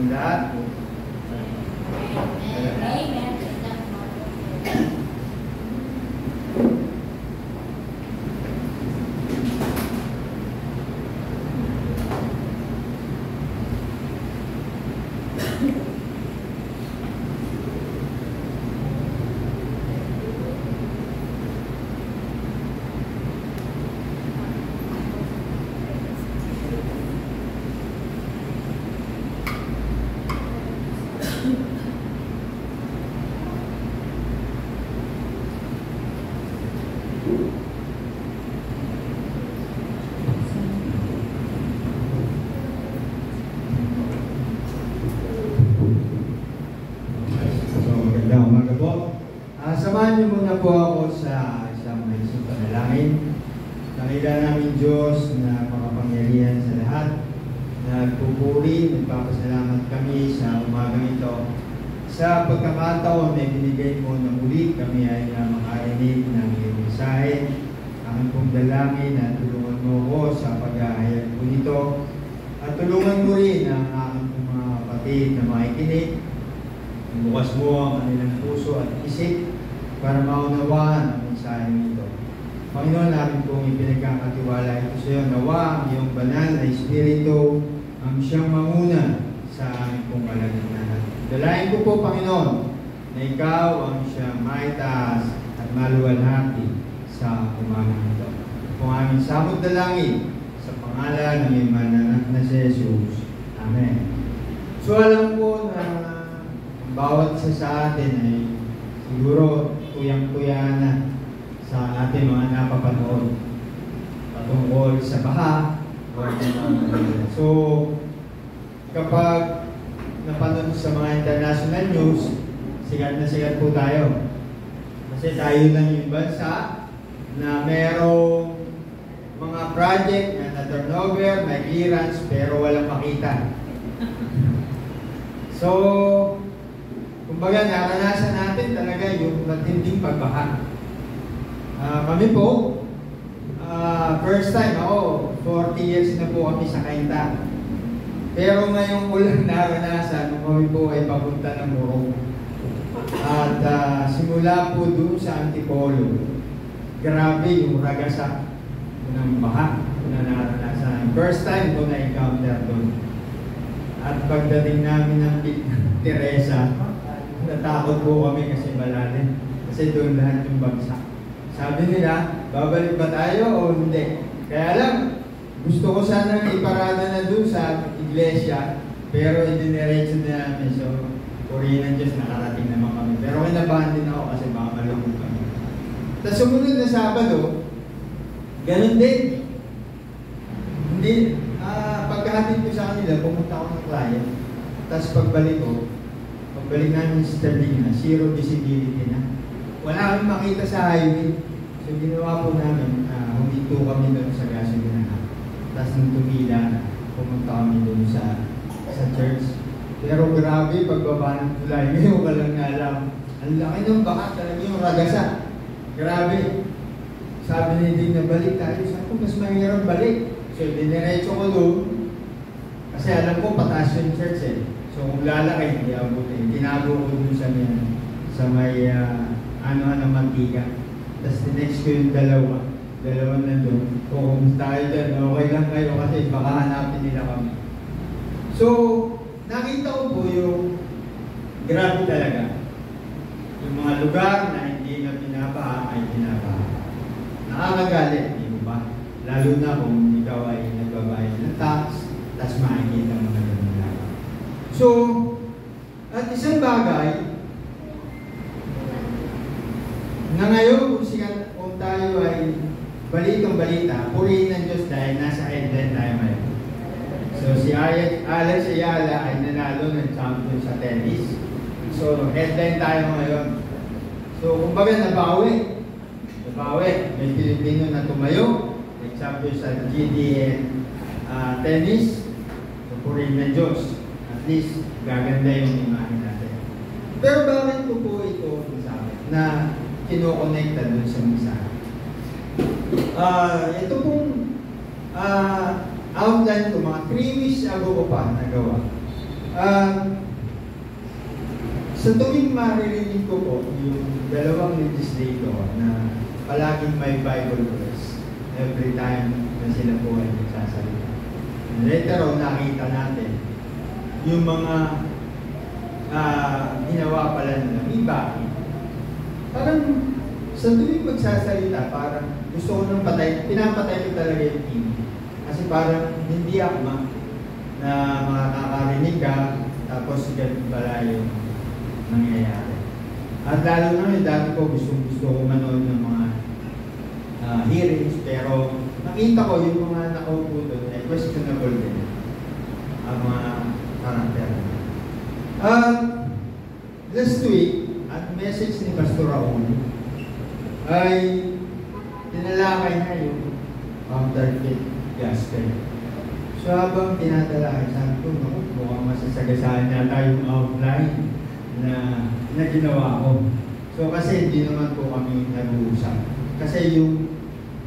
Lahat. Amen. Samahan niyo muna po ako sa isang maisong panalangin. Dakila namin Diyos na makapangyarihan sa lahat. Nagpupuri, nagpapasalamat kami sa umagang ito. Sa pagkakataon na binigay mo na muli kami ay makarinig ng iyong mensahe. Ang pong dalangin na tulungan mo ko sa paghahayag po nito. At tulungan mo rin ang aking mga kapatid na makikinig. Bukas mo ang kanilang puso at isip para maunawaan ang mensahe nito. Panginoon, namin pong ipinagkakatiwala ito sa iyo. Nawa ang iyong banal na Espiritu ang siyang manguna sa aming pong kalagitnaan. Dalayan ko po, Panginoon, na ikaw ang siyang maitaas at maluwalhati sa umagang ito. Kung aming samot dalangin sa pangalan ng iyong mananak na si Jesus. Amen. So alam po na bawat isa sa atin ay siguro tuyang-tuya na sa ating mga napapanood patungkol sa baha. So, kapag napanood sa mga international news, sigat na sigat po tayo. Kasi tayo lang yung bansa na merong mga project na na-turnover, may clearance, pero walang makita. So, kumbaga, naranasan natin talaga yung matinding pagbaha. Kami po, first time ako, 40 years na po kami sa Cainta. Pero ngayong ulang naranasan, kami po ay papunta ng Morong. At simula po doon sa Antipolo, grabe yung ragasa ng baha na naranasan. First time ko na-encounter doon. At pagdating namin ng Teresa, natakot po kami kasi malalim. Kasi doon lahat yung bagsak. Sabi nila, babalik ba tayo o hindi? Kaya lang, gusto ko sanang iparada na doon sa iglesia, pero idiniretso na namin. So, purihin ng Diyos, nakarating naman kami. Pero kinabahan din ako kasi baka malungkot kami. Tapos sumunod na Sabado, ganun din. Hindi, pagkahatid ko sa kanila, pumunta ako ng client. Tapos pagbalik namin sa Sterling na, zero visibility na. Wala kami makita sa highway. So ginawa po namin, huminto kami doon sa gasolina. Tapos nung tumila na, pumunta kami doon sa church. Pero grabe, pagbaba ng tulay, ngayon ka lang na alam. Ang laki ng baka, talaga yung ragasa. Grabe. Sabi ni Ding na balik tayo. Sabi ko, mas mahirap balik. So diniretso ko doon. Kasi alam ko, pataas yung church eh. So kung lalaki, hindi abutin. Tinago ko dun sa may mantika. Tapos next ko yung dalawa na doon. Kung tayo dyan, okay lang kayo kasi baka hanapin nila kami. So, nakita ko po yung grabe talaga. Yung mga lugar na hindi na pinapaha ay pinapaha. Nakakagalit, di ba? Lalo na kung ikaw ay nagbabayad ng tax, tapos makikita mo na ganun lang. So, at isang bagay, na ngayon kung tayo ay balitang balita, purihin ng Diyos dahil nasa headline tayo ngayon. So, si Alex Ayala ay nanalo ng champion sa tennis. So, headline tayo ngayon. So, kumbaga nabawi. May Pilipino na tumayo, nag-champion sa GDN tennis. So, purihin ng Diyos. At least, gaganda yung imahe natin. Pero bakit ko po ito sa akin na kinokonekta dun sa mensahe? Ito pong outline ko, mga 3 weeks ago ko pa nagawa. Sa tuwing maririnig ko po yung dalawang legislator na palaging may Bible verse every time na sila po ay nagsasalita. Later on, nakita natin yung mga ginawa pala nila. May bakit? Parang sa tuwing magsasalita, parang gusto ko nang pinapatay ko talaga yung TV. Kasi parang hindi akma na makakarinig ka, tapos ganun pala yung nangyayari. At lalo na yung dati ko gusto ko manood ng mga hearings, pero nakita ko yung mga nakaupo doon ay questionable din ang mga karakter. Last week, at message ni Pastor Raul ay tinalakay na yung counterfeit gospel. So habang tinatala, sabi ko, mukhang masasagasaan yata yung outline na ginawa ko. So kasi hindi naman po kami nag-uusap. Kasi yung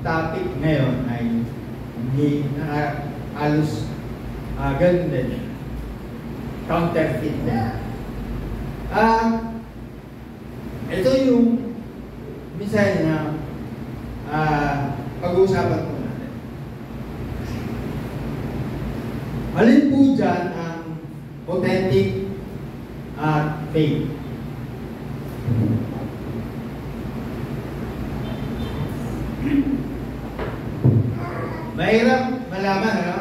topic ngayon ay hindi halos ganun din. Counterfeit din. Ito yung misay na pag-uusapan ko natin. Alin po dyan ang authentic at fake? Mahirap malaman, ano?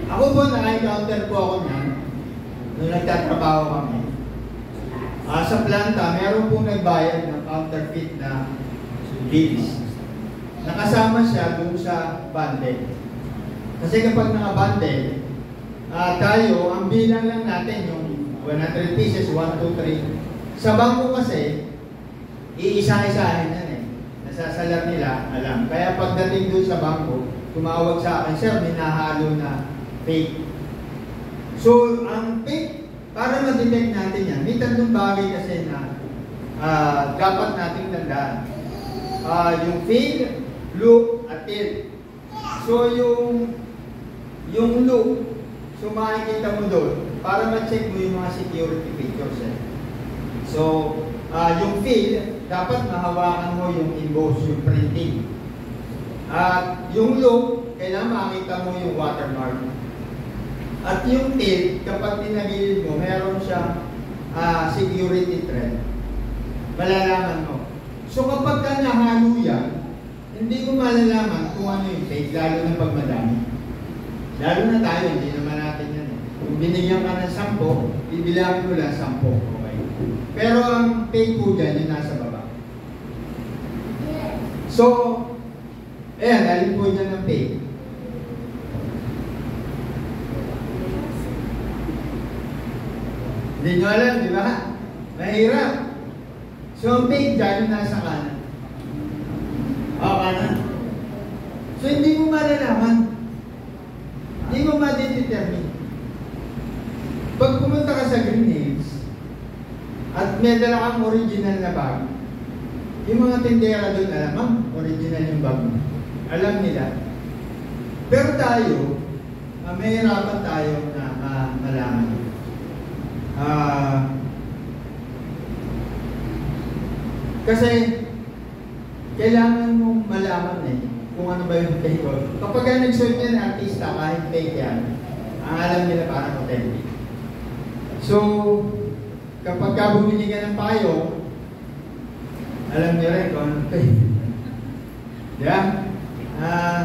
Ako po, naka-encounter po ako niyan nung nagtatrabaho kami. Sa planta, meron pong nagbayad ng counterfeit na bills. Nakasama siya dun sa bundle. Kasi kapag naka-bundle, tayo, ang bilang lang natin yung 100 pieces, 1, 2, 3. Sa bangko kasi, iisa-isahin yan eh. Nasasalar nila, alam. Kaya pagdating dun sa bangko, tumawag sa akin, sir, may nahalo na fake. So, ang fake, para ma-detect natin yan, may tatlong bagay kasi na dapat nating tandaan. Yung fake, look, at tilt. So, yung look, so makikita mo doon, para ma-check mo yung mga security features. So, yung feel, dapat mahawakan mo yung emboss, yung printing. At yung look, kailangan makita mo yung watermark. At yung tilt, kapag tinagilid mo, meron siyang security thread. Malalaman mo. So kapag ka nahalo yan, hindi mo malalaman kung ano yung fake, lalo na pag madami. Lalo na tayo, hindi naman natin yan. Kung binigyan ka ng 10, bibilangin mo lang 10. Okay? Pero ang fake po dyan, yung nasa baba. So, ayan, alin po dyan ng fake. Hindi nyo alam, di ba? Mahirap. So, ang fake dyan, yung nasa kanan. Kanan. So, hindi mo malalaman. Hindi mo ma-determine. Pag pumunta ka sa Green Hills, at may dala kang original na bag, yung mga tindera doon, alam, original yung bag mo. Alam nila. Pero tayo, may hirapan tayo na malaman. Kasi kailangan mong malaman kung ano ba yung fake ko. Kapag nag-search yan artista, kahit fake yan, ang alam nila parang authentic. So, kapag ka bumili ka ng payo, alam niyo rin kung ano fake. Diba?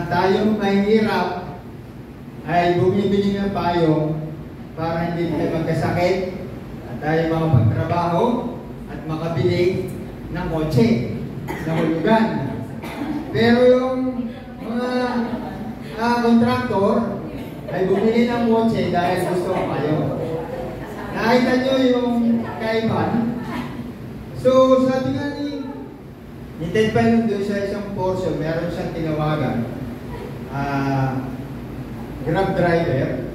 Tayong mahihirap ay bumibili ng payo para hindi tayo magkasakit at tayo makapagtrabaho at makabili ng kotse, ng hulugan. Pero yung mga kontraktor ay bumili ng kotse dahil gusto ko kayo. Nakita nyo yung kaiban? So, sabi nga ni Ted Palum doon sa isang portion, meron siyang tinawagan. Grab driver.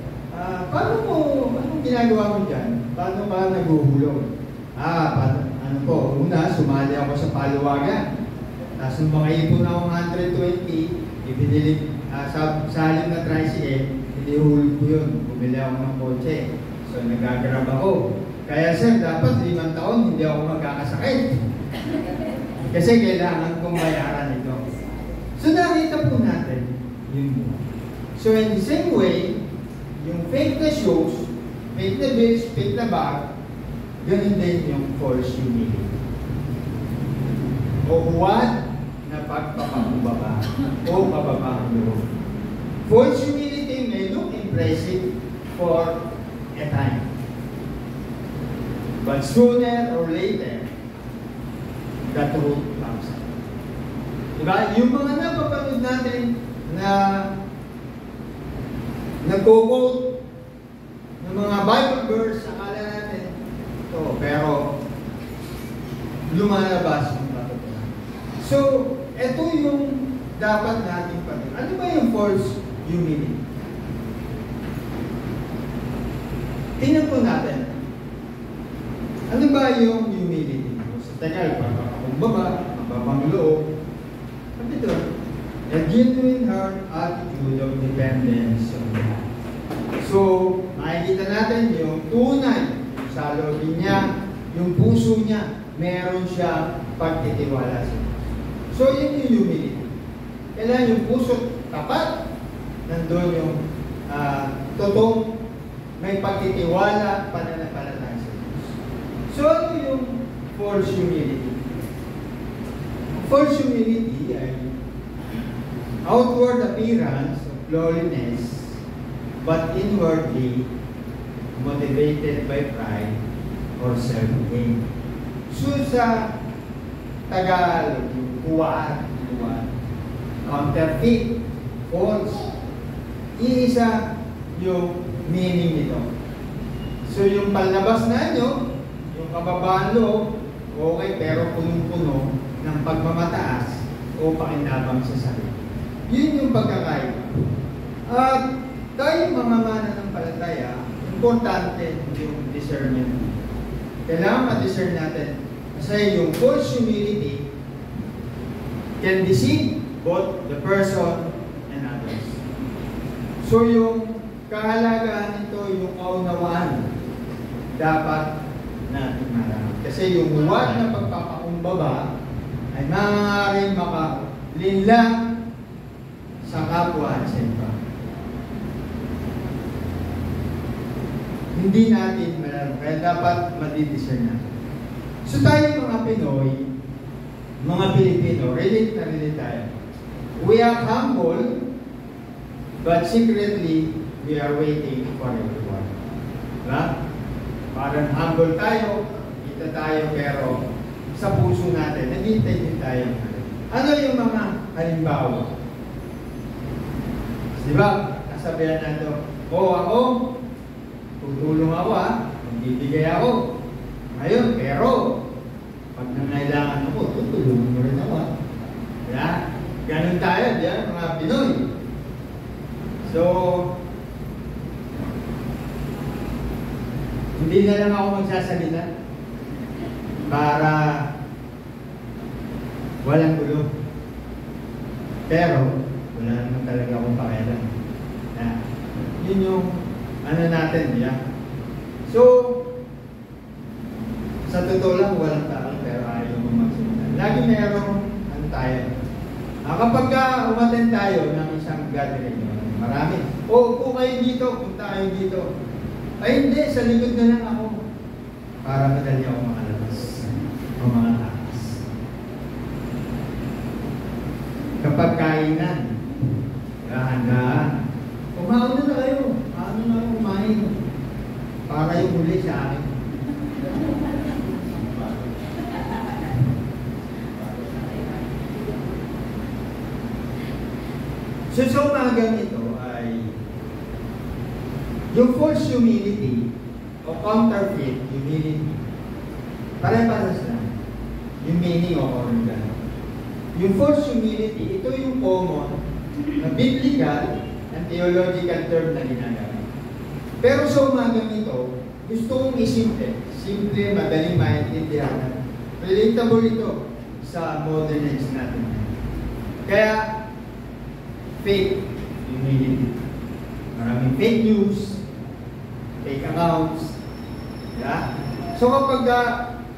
Anong ginagawa mo dyan? Paano ba naguhulog? Ano po, una, sumali ako sa paluwagan. Tapos nung makaipon akong 120, ibinili, sa halip na tricycle, inihulog ko yun. Bumili ako ng kotse. So, nagagrab ako. Kaya sir, dapat 5 taon, hindi ako magkakasakit. Kasi kailangan kong bayaran ito. So, nakita po natin yun. So, in the same way, yung fake na shoes, fake na bills, fake na bag, ganun din yung false humility. O huwad na pagpapakumbaba o kababang loob. False humility may look impressive for a time. But sooner or later, the truth comes out. Diba? Yung mga napapanood natin na nag-quote ng mga Bible verse, akala natin ito, pero lumalabas yung katotohanan. So, ito yung dapat natin patuloy. Ano ba yung false humility? Tingnan po natin. Ano ba yung humility? Sa tagal, pagpapakumbaba, mababang loob. Ano ito? A genuine heart attitude of dependence on God. So, makikita natin yung tunay sa loobin niya, yung puso niya, meron siya pagtitiwala sa Diyos. So, yun yung humility. Kailangan yung puso tapat, nandun yung totoong may pagtitiwala, pananampalataya sa Diyos. So, ano yung false humility? False humility ay outward appearance of lowliness, but inwardly motivated by pride or self-gain. So sa Tagalog, kuwaan, counterfeit, false, iisa yung meaning nito. So yung palabas na nyo, yung kababaan loob, okay, pero punong-puno ng pagmamataas o pakinabang sa sarili. Yun yung pagkakaiba. At tayo mga mananampalataya, importante yung discernment. Kailangan ma-discern natin. Kasi yung false humility can deceive both the person and others. So yung kahalagaan nito, yung kaunawaan, dapat natin malaman. Kasi yung huwad na pagpapakumbaba ay maaaring makalinlang sa kapwa at sa iba. Hindi natin malaman. Kaya dapat madidiscern natin. So tayo mga Pinoy, mga Pilipino, relate na relate tayo. We are humble, but secretly, we are waiting for everyone. Diba? Parang humble tayo, kita tayo, pero sa puso natin, naghihintay din tayo. Ano yung mga halimbawa? Diba? Nasabihan natin, ako, tutulong ako magbibigay ako. Ngayon, pero, pag nangailangan ako, tutulungan mo rin ako Diba? Ganun tayo, diyan, mga Pinoy. So, hindi na lang ako magsasalita para walang gulo. Pero, wala naman talaga akong pakialam. Yun yung ano natin, So, sa totoo lang, walang takal, pero ayaw mo magsimula. Lagi merong, ano tayo. Kapag umattend tayo ng isang gathering, marami. Kung kayo dito, punta kayo dito. Ay hindi, sa likod na lang ako. Para madali ako makalabas. O mga takas. Kapag kainan, dahan-dahan. Kumauna na kayo. Paano na ako kumain? Para yung huli sa akin. So umagang ito ay yung false humility o counterfeit humility. Pare-pares lang. Yung meaning o organ. Yung false humility, ito yung common na biblical and theological term na ginagamit. Pero sa umagang ito, gusto kong isimple. Simple, madaling maintindihan. Relatable ito sa modern age natin. Kaya, fake humility. Maraming fake news, fake accounts. Yeah? So kapag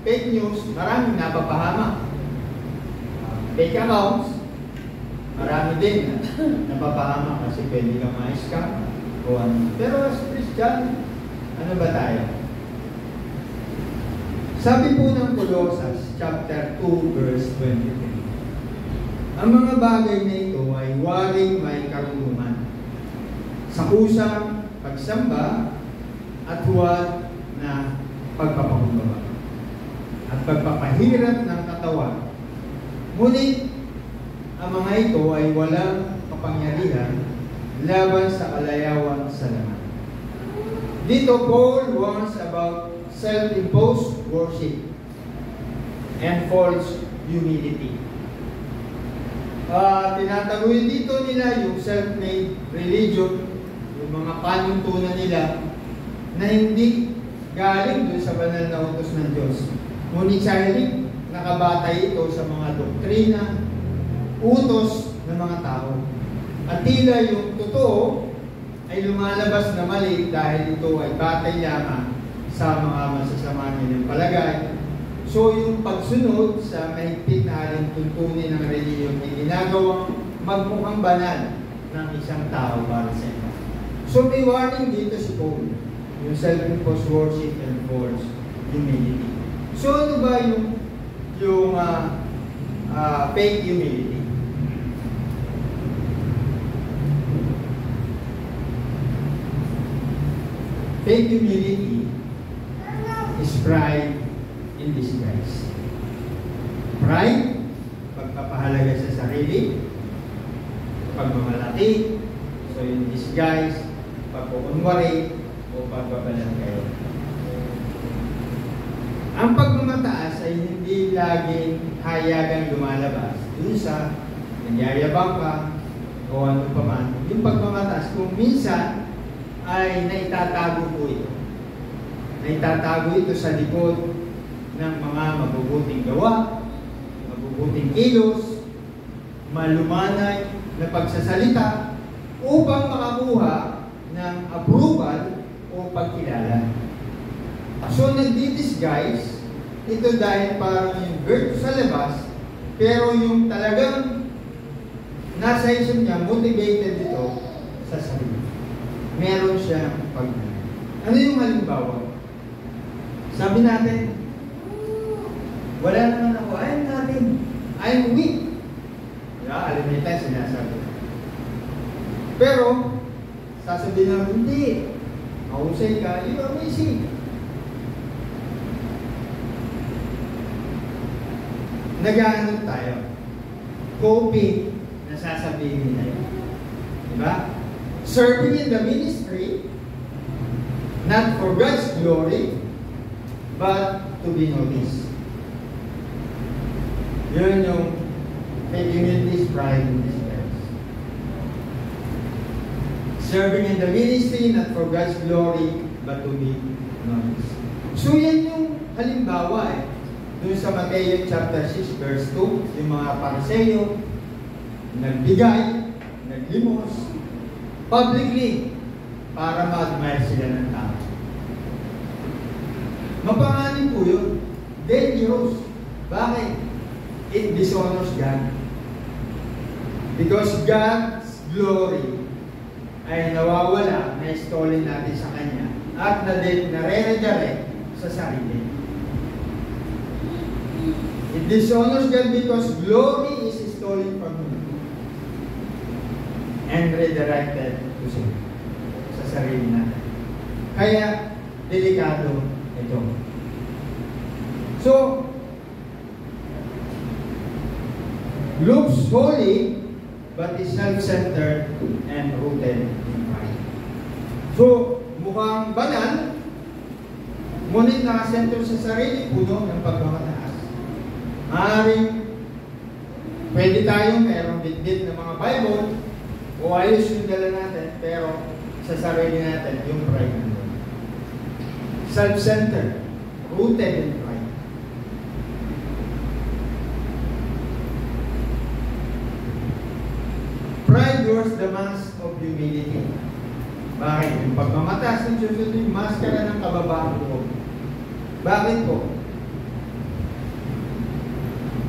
fake news, maraming napapahamak. Fake accounts, marami din napapahamak kasi pwede kang ma-scam o ano. Pero as Christian, ano ba tayo? Sabi po ng Colossus, chapter 2, verse 23, ang mga bagay na ito ay waring may karunungan sa kusang pagsamba at huwad na pagpapakumbaba at pagpapahirap ng katawan. Ngunit, ang mga ito ay walang kapangyarihan laban sa kalayawan sa laman. Dito, Paul warns about self-imposed worship and false humility. Tinatagoy dito nila yung self-made religion, yung mga panuntunan nila na hindi galing doon sa banal na utos ng Diyos. Ngunit sarili, nakabatay ito sa mga doktrina, utos ng mga tao. At tila yung totoo ay lumalabas na mali dahil ito ay batay lamang sa mga masasama nilang palagay. So yung pagsunod sa mahigpit na alintuntunin ng reliyon ay ginagawang magmukhang banal ng isang tao para sa iba. So may warning dito si Paul, yung self-imposed worship and false humility. So ano ba yung fake humility? Fake humility is pride in disguise. Pride, pagpapahalaga sa sarili, pagmamalaki, so yung disguise, pagkukunwari, o pagbabalangkayo. Ang pagmamataas ay hindi laging hayagang lumalabas dun sa nagyayabang ka o ano pa man. Yung pagmamataas, kung minsan ay naitatago po ito. Naitatago ito sa likod ng mga mabubuting gawa, mabubuting kilos, malumanay na pagsasalita upang makakuha ng approval o pagkilala. So, nagdi-disguise ito dahil parang yung virtue sa labas, pero yung talagang nasa isip niya, motivated ito sa sarili. Meron siyang pagkilala. Ano yung halimbawa? Sabi natin, wala naman ako, I'm nothing. I'm weak. Alam niyo tayo sinasabi. Pero, sasabihin naman, hindi. Mahusay ka, you're amazing. Nag-aanod tayo. Coping na sasabihin nila yun. Diba? Serving in the ministry, not for God's glory, but to be noticed. Yun yung fake humility, pride in disguise. Serving in the ministry, not for God's glory, but to be noticed. So yan yung halimbawa doon sa Mateo chapter 6 verse 2, yung mga Pariseo nagbigay, naglimos publicly para ma-admire sila ng tao. Mapanganin po yun. Dangerous. Bakit? It dishonors God. Because God's glory ay nawawala, na-stolen natin sa Kanya at nare-redirect sa sarili. It dishonors God because glory is stolen from Him and redirected to Him sa sarili natin. Kaya, delikado ito. So, looks holy but is self-centered and rooted in pride. So, mukhang banal, ngunit nakasentro sa sarili, puno ng pagmamataas. Maaaring pwede tayong mayroong bit-bit ng mga Bible o ayos yung dala natin, pero sa sarili natin, yung pride nandun. Self-centered, rooted in pride. Pride wears the mask of humility. Bakit? Yung pagmamataas ng Diyos, ito yung maskara ng kababaan ko. Bakit po?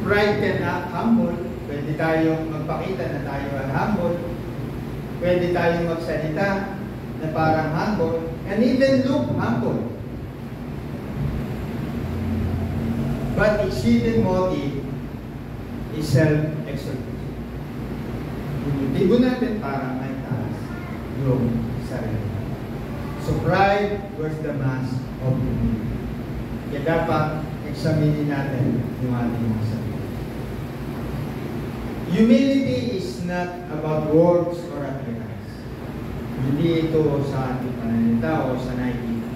Pride can act humble. Pwede tayong magpakita na tayo ay humble. Pwede tayong magsalita na parang humble. And even look humble. But its hidden motive is self-exaltation. Yung tigo natin parang may taas yung sarili. So pride was the mask of humility. Kaya dapat examinin natin yung ating mga sarili. Humility is not about words or appearance. Hindi ito sa ating pananalita o sa nakikita.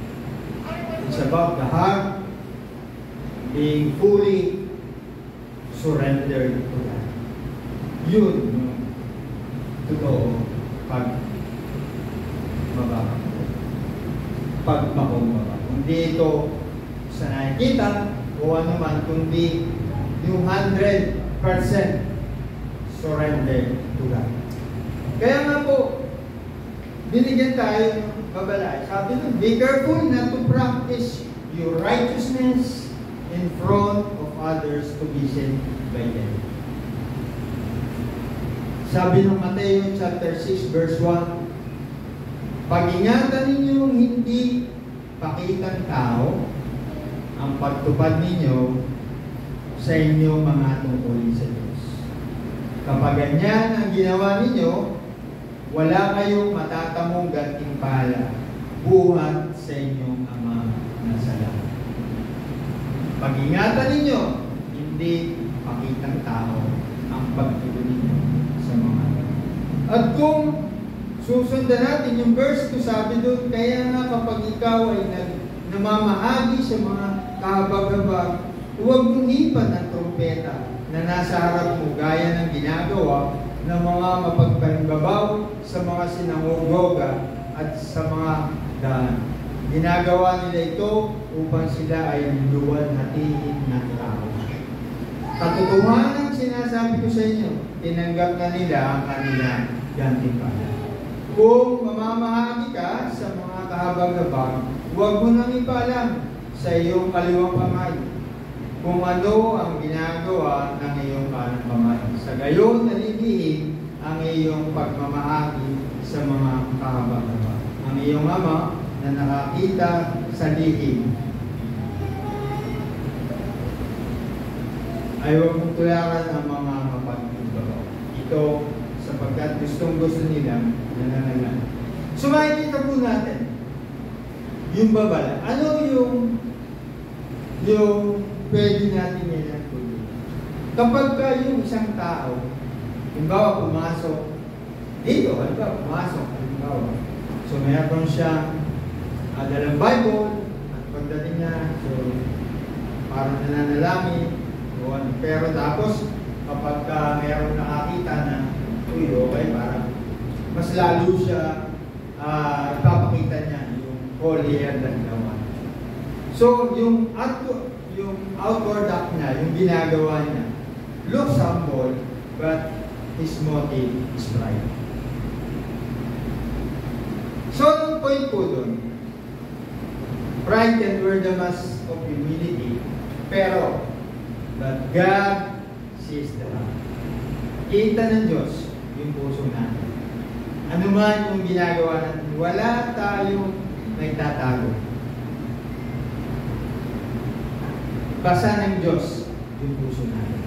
It's about the heart being fully surrendered to God. Yun yung totoo pagpakumbaba. Hindi ito sa nakikita o ano man, kundi yung 100% surrender to God. Kaya nga po, binigyan tayo ng babalay. Sabi nun, be careful not to practice your righteousness in front of others to be seen by them. Sabi ng Mateo chapter 6 verse 1, pag-ingatan ninyong hindi pakitang tao ang pagtupad ninyo sa inyong mga tungkulin sa Diyos. Kapag ganyan ang ginawa ninyo, wala kayong matatamong gantimpala buhat sa inyong Ama na sa langit. Pag-ingatan ninyo, hindi pakitang tao ang pagtulong ninyo sa mga tao. At kung susundan natin yung verse 2, sabi doon, kaya nga kapag ikaw ay namamahagi sa mga kahabag-habag, huwag mong hipan ng trumpeta na nasa harap mo gaya ng ginagawa ng mga mapagpalimbabaw sa mga sinagoga at sa mga daan. Ginagawa nila ito upang sila ay luwalhatiin ng tao. Katotohanan ang sinasabi ko sa inyo, tinanggap na nila ang kanilang gantimpala. Kung mamamahagi ka sa mga kahabag-habag, huwag mo nang ipalam sa iyong kaliwang kamay kung ano ang ginagawa ng iyong kanang kamay. Sa gayon, nalilihim ang iyong pagmamahagi sa mga kahabag-habag. Ang iyong Ama na nakakita sa lihim ay huwag mong tularan ang mga mapagbabaw. Ito sapagkat gustong-gusto nilang nananalan. So makikita po natin yung babala. Ano yung pwede natin nilang tuloy? Kapag ka yung isang tao, halimbawa pumasok dito, halimbawa, so mayroon siyang dalang Bible, at pagdating niya, so parang nananalangin, pero tapos kapag mayroon nakakita na uy, okay, parang mas lalo siya ipapakita niya yung holier than thou. So yung outward act niya, yung ginagawa niya, looks humble, but his motive is pride. So yung point po dun, pride can wear the mask of humility, pero that God sees the heart. Kita ng Diyos yung puso natin. Ano man yung ginagawa natin, wala tayong nagtatago. Basa ng Diyos yung puso natin.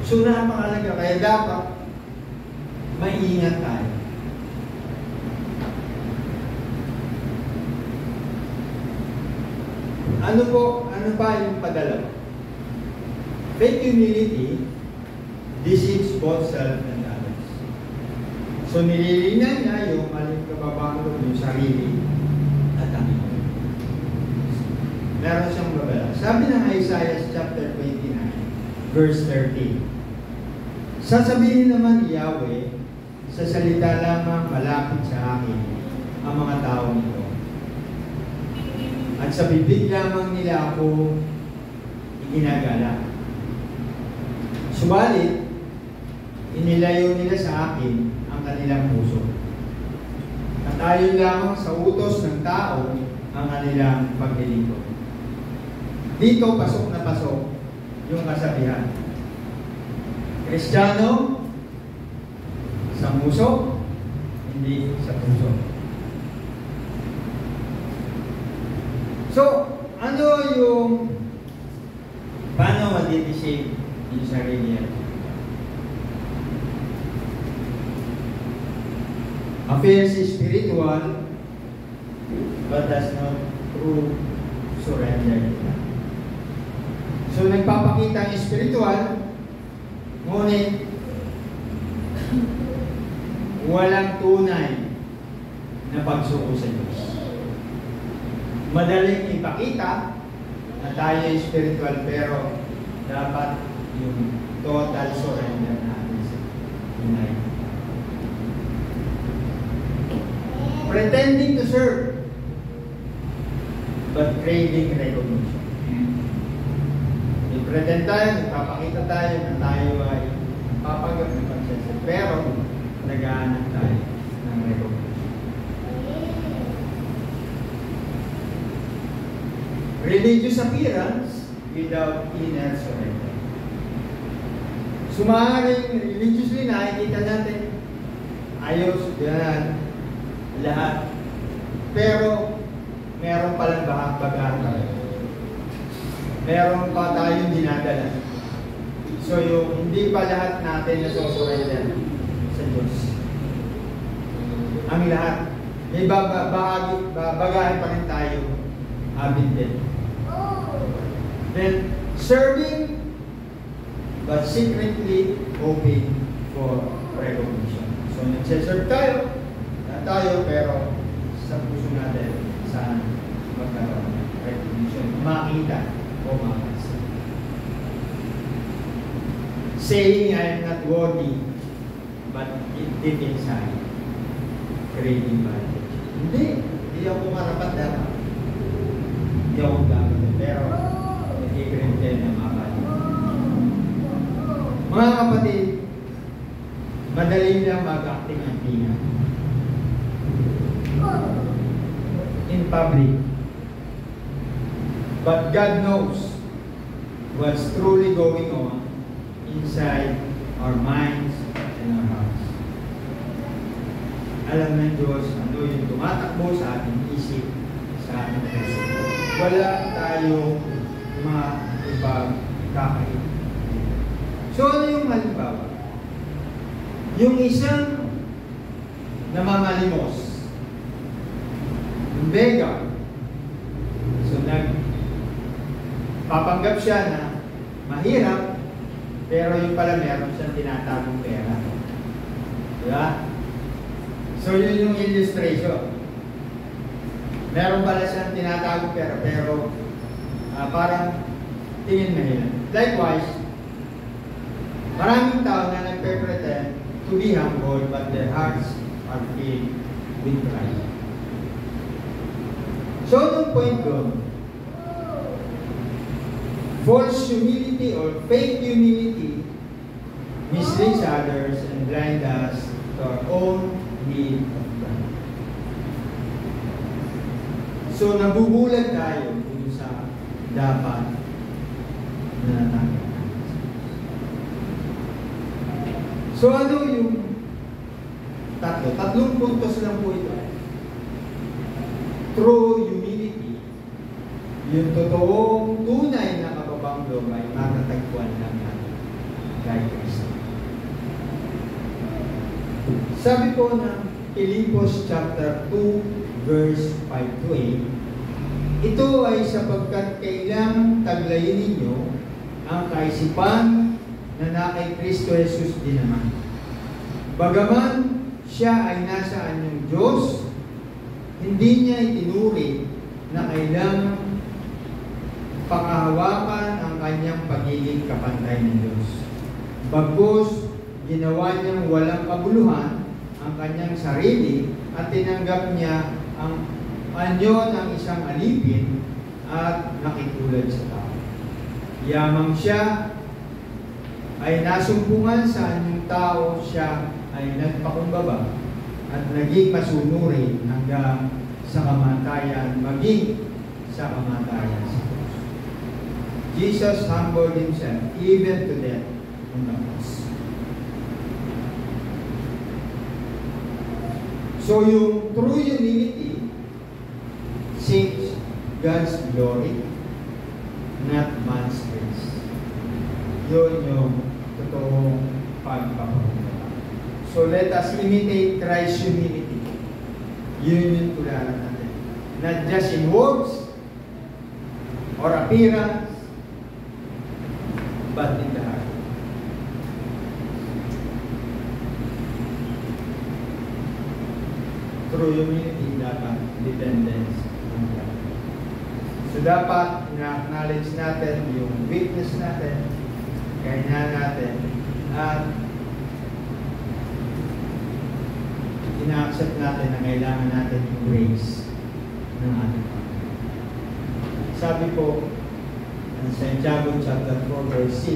So napakalaga, kaya dapat maingat tayo. Ano pa yung padala? Fake humility deceives both self and others. So nililinan niya yung maling kababang yung sarili at ang iba. Meron siyang babala. Sabi ng Isaiah chapter 29, verse 30. Sasabihin naman ni Yahweh, sa salita lamang malapit sa akin ang mga tao nito. At sa bibig lamang nila ako iginagala. Subalit, inilayo nila sa akin ang kanilang puso. At ayon lamang sa utos ng tao ang kanilang paglilingkod. Dito, pasok na pasok yung kasabihan. Kristiyano, sa puso, hindi sa puso. So, ano yung paano maditisig yung sarili yan? Affairs is spiritual, but does not true surrender. So, nagpapakita ang spiritual, ngunit walang tunay na pagsuko sa Diyos. Madaling ipakita na tayo ay spiritual, pero dapat yung total surrender natin sa tunay. Pretending to serve, but craving recognition. I-pretend tayo, nagpapakita tayo na tayo ay papagat ng pagsasal, pero nag-aanap tayo ng recognition. Religious appearance without inner surrender. Sumaring religiously nakikita natin ayos, yan, lahat. Pero meron palang bagahan tayo. Meron pa tayong dinadala. So yung hindi pa lahat natin nasusurrender sa Diyos. Ang lahat. May bagahe pa rin tayo abid din. Then, serving but secretly hoping for recognition. So nagsiserve tayo, pero sa puso natin saan magkaroon ng recognition, makita o makasa. Saying I am not worthy, but deep inside, craving validation. Hindi ako marapat dapat. Hindi ako gagawin, pero nag-i-crave din na mapalito. Mga kapatid, madali lang mag-acting ang tina. In public. But God knows what's truly going on inside our minds and our hearts. Alam ng Diyos ano yung tumatakbo sa ating isip, sa ating puso. Wala tayong mga ibang kakain. So ano yung halimbawa? Yung isang namamalimos, yung beggar, so papanggap siya na mahirap, pero yung pala meron siyang tinatagong pera. Diba? So yun yung illustration. Meron pala siyang tinatagong pera, pero parang tingin mahirap. Likewise, maraming tao na nagpe-pretend to be humble, but their hearts are filled with pride. So anong point doon? False humility or fake humility misleads others and blind us to our own need of God. So nabubulag tayo dun sa dapat na natanggap natin. So ano yung tatlong puntos lang po ito. True humility, yung totoong tunay na kababang-loob ay matatagpuan lang natin kay Kristo. Sabi po ng Filipos chapter 2 verse 5 to 8, ito ay sapagkat kailangang taglayin ninyo ang kaisipan na nakay Kristo Jesus din naman. Bagaman siya ay nasa anyong Diyos, hindi niya itinuri na kailangang panghahawakan ang kanyang pagiging kapantay ng Diyos. Bagkus, ginawa niyang walang kabuluhan ang kanyang sarili at tinanggap niya ang anyo ng isang alipin at nakitulad sa tao. Yamang siya ay nasumpungan sa anyong tao, siya ay nagpakumbaba at naging masunurin hanggang sa kamatayan, maging sa kamatayan sa krus. Jesus humbled himself even to death on the cross. So yung true humility seeks God's glory, not man's praise. Yun yung totoong pagpapakumbaba. So let us imitate Christ's humility. Yun yung tularan natin. Not just in words or appearance, but in the heart. True humility dapat dependence on God. So dapat na-acknowledge natin yung weakness natin, kailangan natin, at ina-accept natin na kailangan natin yung grace ng ating Panginoon. Sabi po ng Santiago chapter 4 verse 6,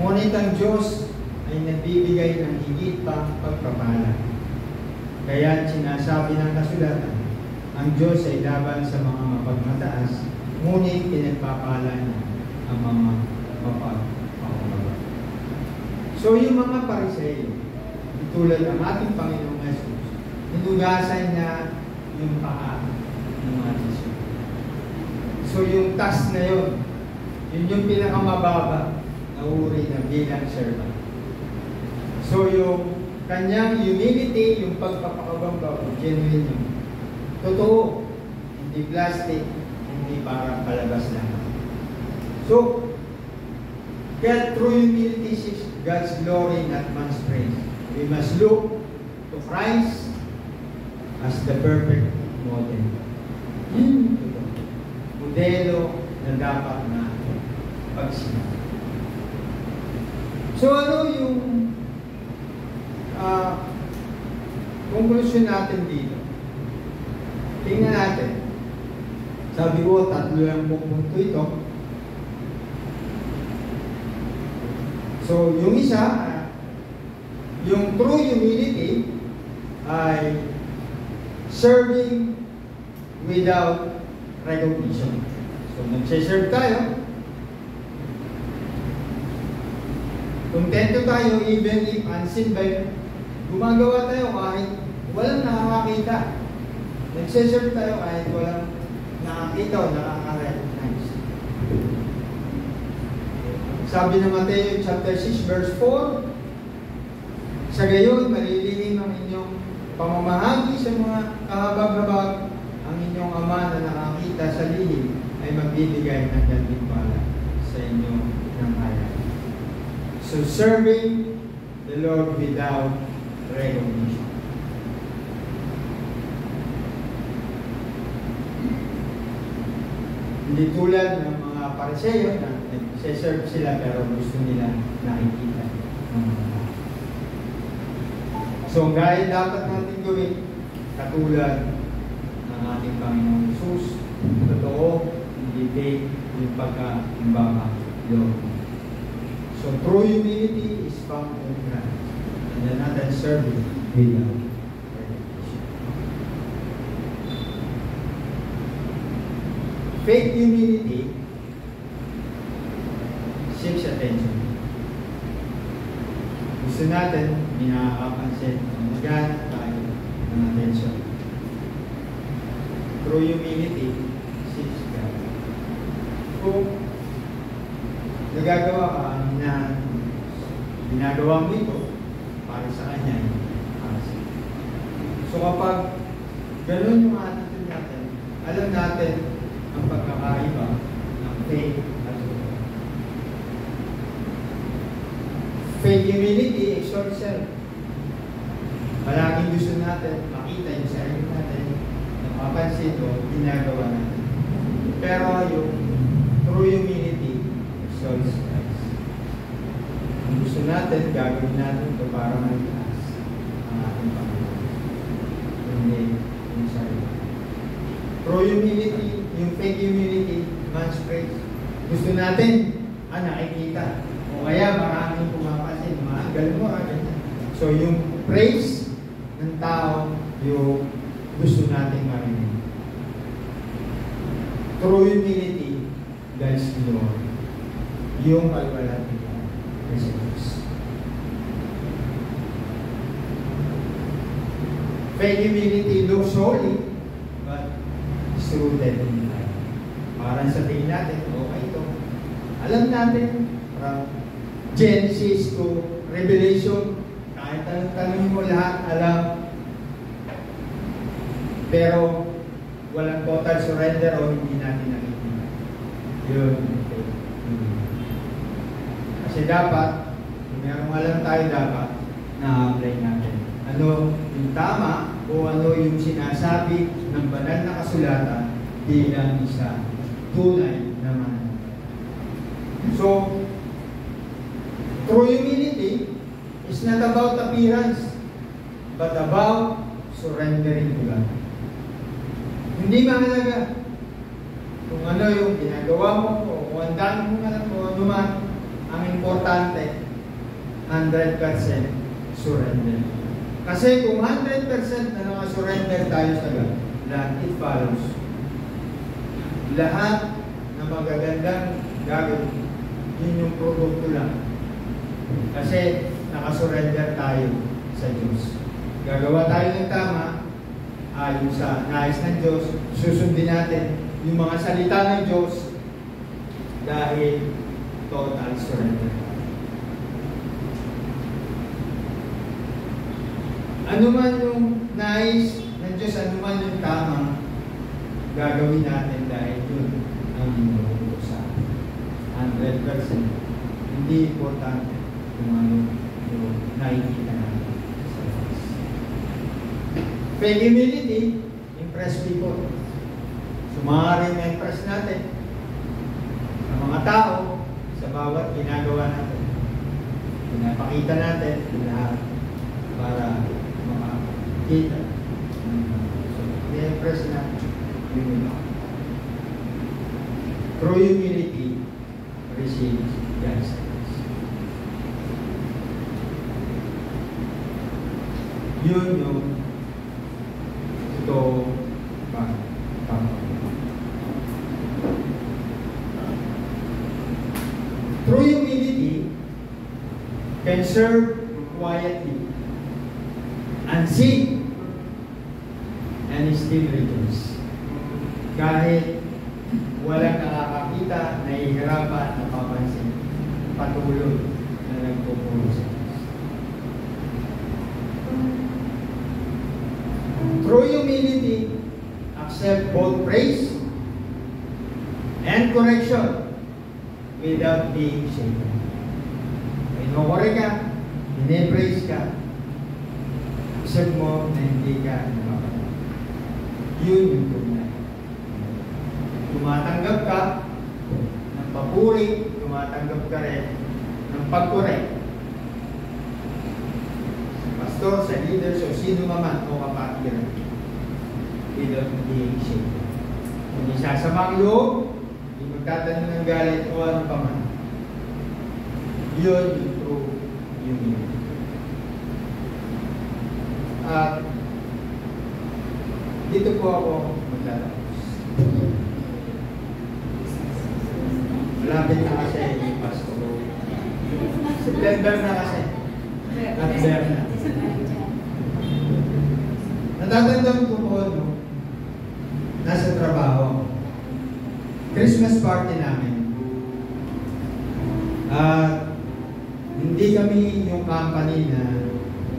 ngunit ang Diyos ay nagbibigay ng higit pang pagpapala. Kaya sinasabi ng kasulatan, ang Diyos ay laban sa mga mapagmataas, ngunit pinagpapala niya ang mga mapagpakumbaba. So yung mga Pariseo, tulad ng ating Panginoong Jesus, hinugasan niya yung paa ng mga Diyos. So yung task na yun, yun yung pinakamababa na uri ng bilang servant. So yung kanyang humility, yung pagpapakabamba, genuine yun. Totoo, hindi plastic, hindi para palabas lang. So, God through humility seeks God's glory, not man's praise. We must look to Christ as the perfect model. Modelo na dapat na pagsinay. So ano yung conclusion natin dito? Tingnan natin. Sabi ko, 3 ang punto ito. So yung isa, yung true humility ay serving without recognition. So nagsiserve tayo, kontento tayo even if unseen by, gumagawa tayo kahit walang nakakakita. Nagsiserve tayo kahit walang nakakita o nakaka-recognize. Sabi ng Mateo chapter 6 verse 4, sa gayon, malilihim ang inyong pamamahagi sa mga kahabag-habag, ang inyong Ama na nakakita sa lihim ay magbibigay ng gantimpala sa inyo ng hayag. So, serving the Lord without recognition. Hindi tulad ng mga Pariseo na nag-serve sila pero gusto nila nakikita ng mga tao. So, gaya dapat natin gawin, katulad ng ating Panginoong Jesus, totoo, hindi fake yung pagka-imbaka yun. So, true humility is found in Christ, and then not serving without recognition. Fake humility seeks attention. Gusto natin, may nakakapansin, maghanap tayo ng attention. True humility seeks God. Kung nagagawa ka na ginagawa mo ito para sa Kanya, para sa Kanya. So kapag ganun yung attitude natin, alam natin ang pagkakaiba ng faith at true. Fake humility, exalt self. Palaging gusto natin makita yung sarili natin, napapansin o ginagawa natin. Pero yung true humility, exalts Christ. Ang gusto natin, gagawin natin ito para magtaas ang ating Panginoon. Hindi yung sarili. True humility, yung fake humility, man's praise. Gusto natin, nakikita. O O kaya maraming pumapansin, maagal mo, ganyan. So yung praise ng tao, yung gusto nating marinig. True humility, God's glory. Yung pagbalat nila. Fake humility looks holy, but it's rooted in life. Parang sa tingin natin, okay ito. Alam natin, from Genesis to Revelation, kahit tanong mo lahat, alam. Pero walang total surrender o hindi natin nakikita. Yun. Kasi dapat, kung merong alam tayo dapat, na-apply natin. Ano yung tama o ano yung sinasabi ng banal na kasulatan bilang isa tunay naman. So, true humility is not about appearance, but about surrendering to God. Hindi mahalaga kung ano yung ginagawa mo o kung ang dami mo alam o ano man, ang importante, 100% surrender. Kasi kung 100% na nakasurrender tayo sa God, lahat it follows. Lahat na magagandang gagawin, yun yung produkto lang. Kasi nakasurrender tayo sa Diyos. Gagawa tayo ng tama, ayon sa nais ng Diyos, susundin natin yung mga salita ng Diyos dahil total surrender. Ano man yung nais ng Diyos, ano man yung tama, gagawin natin dahil yun ang inuuto sa 100%. Hindi importante kung ano yung nakikita natin sa Diyos. Fake humility, impress people. So maaaring ma-impress natin ang mga tao sa bawat ginagawa natin. Pinapakita natin lahat para makakita. So, i-impress natin yung iba. True humility receives God's grace. Yun yung ito True humility can serve quietly, unseen, and still rejoice. Kahit walang nakakakita, nahihirapan, napapansin, patuloy na nagpupuro sa Diyos. True humility accept both praise and correction without being shaken. Inokore ka, ine-praise ka, accept mo na hindi ka napapansin. Yun yung tunay. Tumatanggap ka ng papuri, tumatanggap ka rin ng pagkorek. Sa pastor, sa leaders, o sino man o kapatiran, without being shaken. Kung isasamang loob, hindi magtatanong ng galit o ano pa man. Yun yung true humility. At dito po ako magtatapos. Malapit na kasi yung Pasko. September na kasi. September na. Natatandaan ko po, no? Nasa trabaho. Christmas party namin. Hindi kami yung company na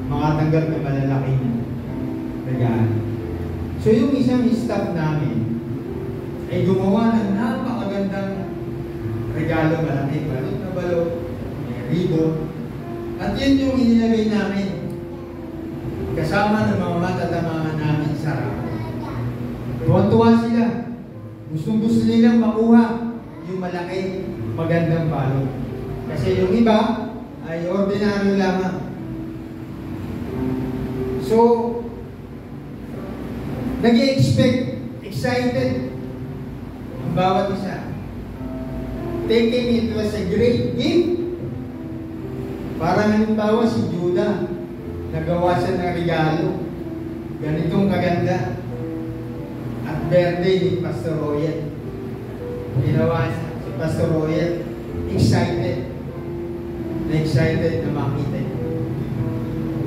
makatanggap ng malalaking regalo. So yung isang staff namin ay gumawa ng napakagandang regalo, malaki, balot na balot, may ribbon. At yun yung inilagay namin kasama ng mga matatamaan namin sa ramo. Tuwan-tuwa sila. Gustong-gusto nilang makuha yung malaki, magandang balot. Kasi yung iba ay ordinaryo lamang. So, nag-i-expect, excited ang bawat isa. Thinking it was a great gift Parang halimbawa si Judah, nagawa siya ng regalo. Ganitong kaganda. At birthday ni Pastor Royal. Ginawa siya si Pastor Royal, excited. Na-excited na makita niya.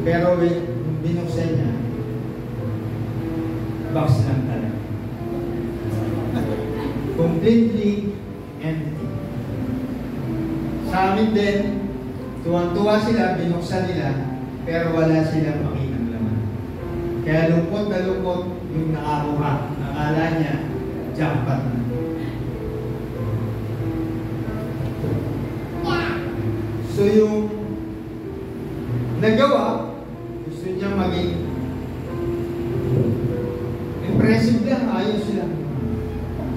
Pero nung binuksan niya, box lang talaga. Completely empty. Sa amin din, tuwang-tuwa sila, binuksan nila, pero wala silang makitang laman. Kaya lungkot na lungkot yung nakakuha. Akala niya, jackpot na. So yung nagawa, gusto niya maging impressive lang, ayos lang.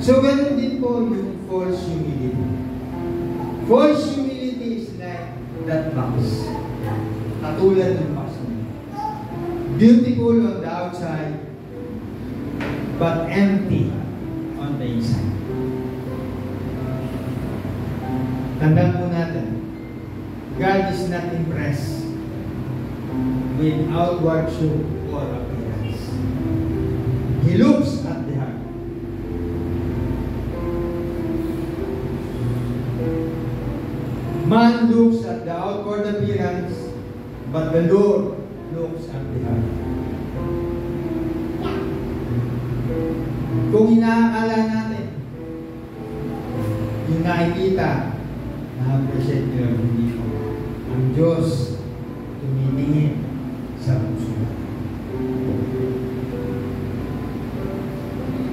So ganun din po yung false humility. False humility is like that box. Katulad ng box niya. Beautiful on the outside, but empty on the inside. Tandaan po natin, God is not impressed with outward show or appearance. He looks at the heart. Man looks at the outward appearance, but the Lord looks at the heart. Kung inaakala natin, yung nakikita, na-appreciate nyo hindi ko. Ang Diyos tumitingin sa puso.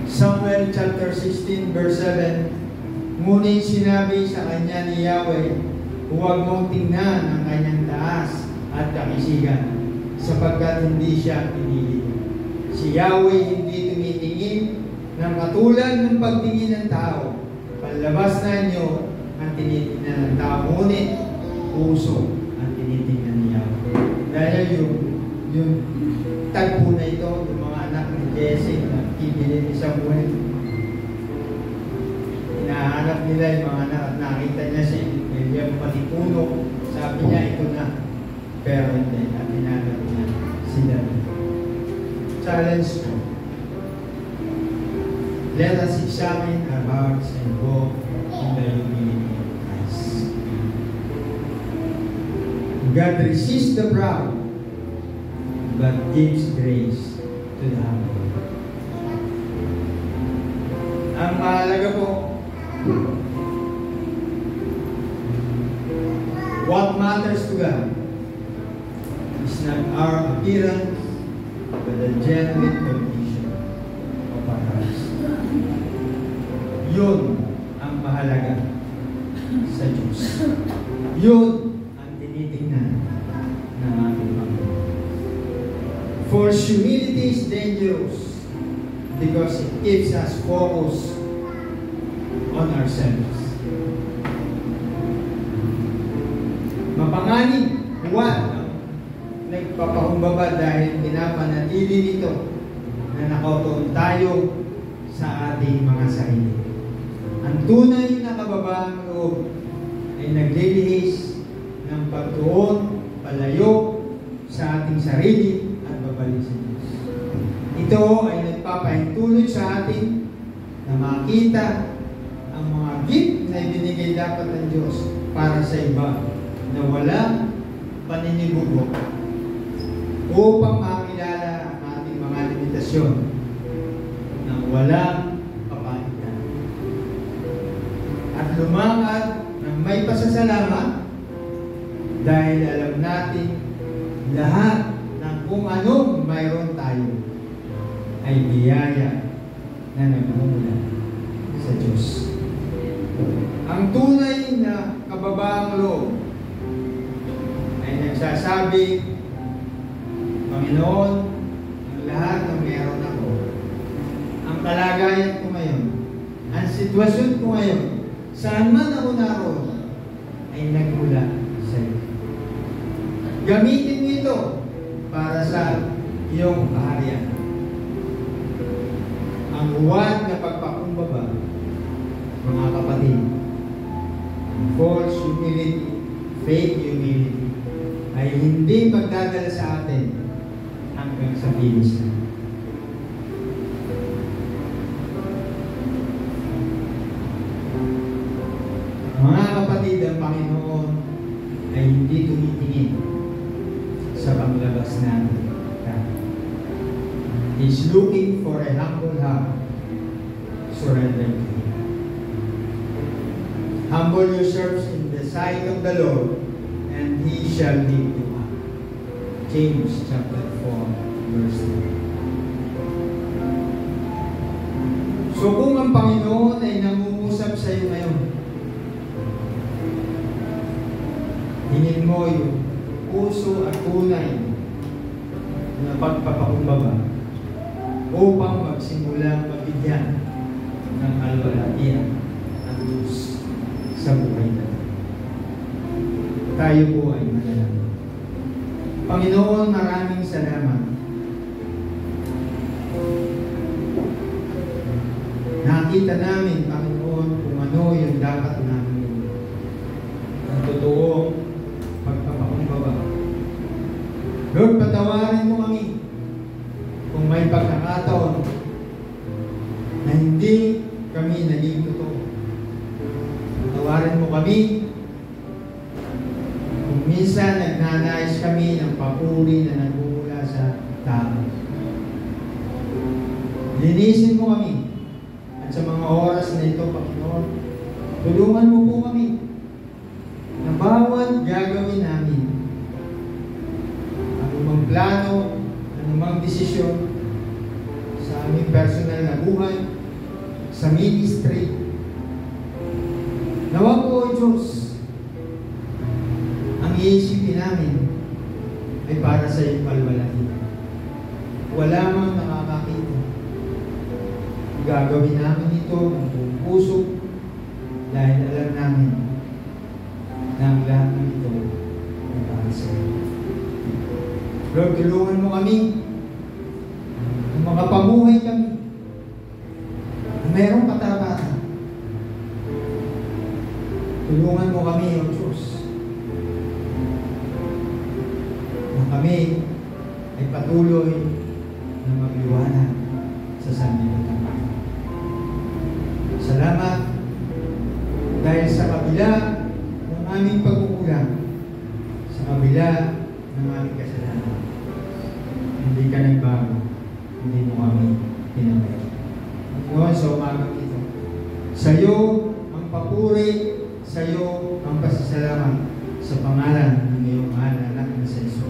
Samuel chapter 16 verse 7, ngunit sinabi sa kanya ni Yahweh, huwag mong tingnan ang kanyang taas at kakisigan, sapagkat hindi siya pinili. Si Yahweh hindi tumitingin ng katulad ng pagtingin ng tao. Panlabas na inyo ang tinitingnan ng tao, ngunit puso ang tinitingnan ni Yahweh. Dahil yung tagpo na ito, yung mga anak ni Jesse na ibili ni Samuel, hinahanap nila yung mga anak at nakita niya si William pati puno. Sabi niya, ito na. Pero hindi, at hinahanap niya sila. Challenge ko. Let us examine our hearts and walk in the humility of Christ. God resists the proud, but gives grace to the humble. Ang mahalaga po, what matters to God is not our appearance, but the genuine condition of our hearts. Yun ang mahalaga sa Diyos. Yun ang tinitingnan ng ating Panginoon. False humility is dangerous because it keeps us focused on ourselves. Mapanganib, Juan ang nagpapakumbaba dahil pinapanatili nito na nakautuon tayo sa ating mga sarili. Ang tunay na kababaang loob ay naglilihis ng pagtuon, palayo sa ating sarili at babalik sa Diyos. Ito ay nagpapahintulot sa atin na makita ang mga gift na ibinigay dapat ng Diyos para sa iba na walang paninibugok upang makilala ang ating mga limitasyon na walang kapalitan at lumakad ng may pasasalamat dahil alam natin lahat ng kung anong mayroon tayo ay biyaya na nagmumula sa Diyos. Ang tunay na kababaang loob ay nagsasabi, Panginoon, ang lahat ng meron ako, ang kalagayan ko ngayon, ang sitwasyon ko ngayon, saan man ako naroon, ay nagmula sa iyo. Gamitin mo ito para sa iyong kaharian. Ang huwad na pagpakumbaba, mga kapatid, false humility, fake humility, ay hindi magdadala sa atin hanggang sa finish na. Mga kapatid, ang Panginoon ay hindi tumitingin sa panglabas natin. He's looking for a humble heart, surrendered to Him. Humble yourselves in the sight of the Lord, and He shall lift you up. James chapter 4, verse 9. So kung ang Panginoon ay nangungusap sa iyo ngayon, hingin mo yung puso at tunay na pagpapakumbaba upang magsimula mabigyan ng alwalatian ng Diyos sa buhay natin. Tayo po ay manalangin. Panginoon, maraming salamat. Nakita namin, Panginoon, kung ano yung dapat namin ang totoo pagpapakumbaba. Lord, patawarin mo kami kung may pagkakataon na hindi kami naging totoo. Patawarin mo kami kung minsan nagnanais kami ng papuri na nagmumula sa tao. Linisin mo kami at sa mga oras na ito, Panginoon, tulungan mo po kami na bawat gagawin namin, anumang plano, anumang desisyon sa aming personal na buhay, sa ministry. Nawa po, Diyos, ang iisipin namin ay para sa iyong kalwalatian. Wala mang nakakakita. Gagawin namin ito ng buong puso dahil alam namin na ang lahat ng ito ay para sa iyo. Lord, tulungan mo kami kung makapamuhay kami na mayroong katapatan. Tulungan mo kami, O Diyos, na kami ay patuloy na magliwanag sa sanlibutan. Salamat dahil sa kabila ng aming pagkukulang, sa kabila ng aming kasalanan, hindi ka nagbago, hindi mo kami pinabaya. Ngayon sa umagang ito, sa iyo ang papuri, sa iyo ang pasasalamat sa pangalan ng iyong mahal na anak na sa Isus.